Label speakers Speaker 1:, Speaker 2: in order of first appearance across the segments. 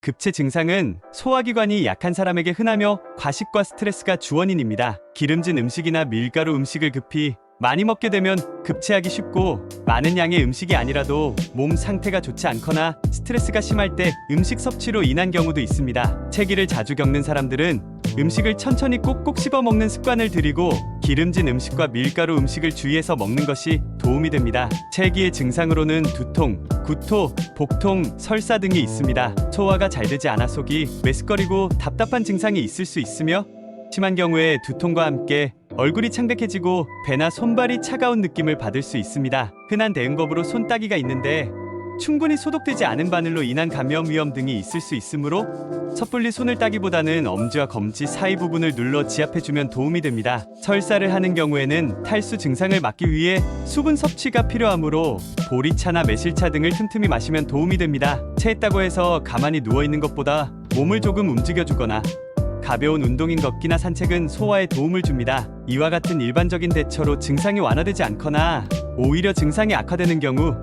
Speaker 1: 급체 증상은 소화기관이 약한 사람에게 흔하며 과식과 스트레스가 주원인입니다. 기름진 음식이나 밀가루 음식을 급히 많이 먹게 되면 급체하기 쉽고, 많은 양의 음식이 아니라도 몸 상태가 좋지 않거나 스트레스가 심할 때 음식 섭취로 인한 경우도 있습니다. 체기를 자주 겪는 사람들은 음식을 천천히 꼭꼭 씹어 먹는 습관을 들이고, 기름진 음식과 밀가루 음식을 주의해서 먹는 것이 도움이 됩니다. 체기의 증상으로는 두통, 구토, 복통, 설사 등이 있습니다. 소화가 잘 되지 않아 속이 메스꺼리고 답답한 증상이 있을 수 있으며, 심한 경우에 두통과 함께 얼굴이 창백해지고 배나 손발이 차가운 느낌을 받을 수 있습니다. 흔한 대응법으로 손 따기가 있는데, 충분히 소독되지 않은 바늘로 인한 감염 위험 등이 있을 수 있으므로 섣불리 손을 따기보다는 엄지와 검지 사이 부분을 눌러 지압해주면 도움이 됩니다. 설사를 하는 경우에는 탈수 증상을 막기 위해 수분 섭취가 필요하므로 보리차나 매실차 등을 틈틈이 마시면 도움이 됩니다. 체했다고 해서 가만히 누워있는 것보다 몸을 조금 움직여주거나 가벼운 운동인 걷기나 산책은 소화에 도움을 줍니다. 이와 같은 일반적인 대처로 증상이 완화되지 않거나 오히려 증상이 악화되는 경우,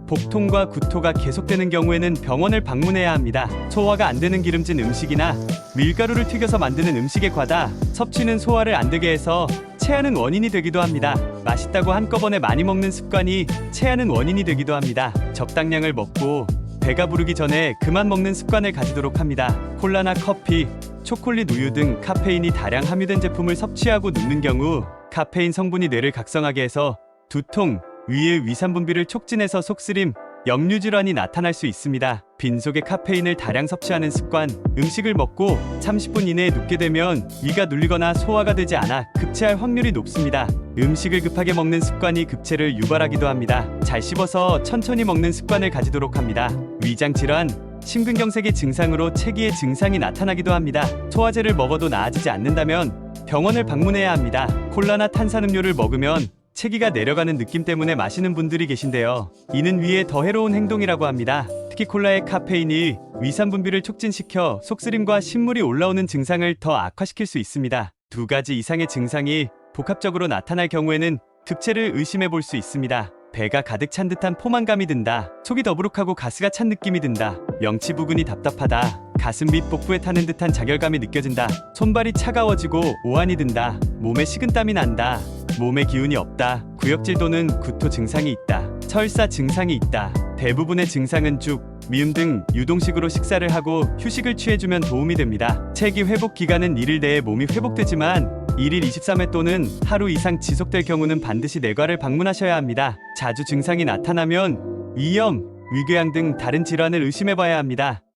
Speaker 1: 복통과 구토가 계속되는 경우에는 병원을 방문해야 합니다. 소화가 안 되는 기름진 음식이나 밀가루를 튀겨서 만드는 음식의 과다 섭취는 소화를 안 되게 해서 체하는 원인이 되기도 합니다. 맛있다고 한꺼번에 많이 먹는 습관이 체하는 원인이 되기도 합니다. 적당량을 먹고 배가 부르기 전에 그만 먹는 습관을 가지도록 합니다. 콜라나 커피, 초콜릿, 우유 등 카페인이 다량 함유된 제품을 섭취하고 눕는 경우 카페인 성분이 뇌를 각성하게 해서 두통, 위의 위산 분비를 촉진해서 속쓰림, 역류 질환이 나타날 수 있습니다. 빈속에 카페인을 다량 섭취하는 습관, 음식을 먹고 30분 이내에 눕게 되면 위가 눌리거나 소화가 되지 않아 급체할 확률이 높습니다. 음식을 급하게 먹는 습관이 급체를 유발하기도 합니다. 잘 씹어서 천천히 먹는 습관을 가지도록 합니다. 위장 질환, 심근경색의 증상으로 체기의 증상이 나타나기도 합니다. 소화제를 먹어도 나아지지 않는다면 병원을 방문해야 합니다. 콜라나 탄산음료를 먹으면 체기가 내려가는 느낌 때문에 마시는 분들이 계신데요. 이는 위에 더 해로운 행동이라고 합니다. 특히 콜라의 카페인이 위산 분비를 촉진시켜 속쓰림과 신물이 올라오는 증상을 더 악화시킬 수 있습니다. 두 가지 이상의 증상이 복합적으로 나타날 경우에는 급체를 의심해 볼 수 있습니다. 배가 가득 찬 듯한 포만감이 든다. 속이 더부룩하고 가스가 찬 느낌이 든다. 명치 부근이 답답하다. 가슴 및 복부에 타는 듯한 자결감이 느껴진다. 손발이 차가워지고 오한이 든다. 몸에 식은땀이 난다. 몸에 기운이 없다. 구역질 또는 구토 증상이 있다. 설사 증상이 있다. 대부분의 증상은 죽, 미음 등 유동식으로 식사를 하고 휴식을 취해주면 도움이 됩니다. 체기 회복 기간은 1일 내에 몸이 회복되지만 1일 23회 또는 하루 이상 지속될 경우는 반드시 내과를 방문하셔야 합니다. 자주 증상이 나타나면 위염, 위궤양 등 다른 질환을 의심해봐야 합니다.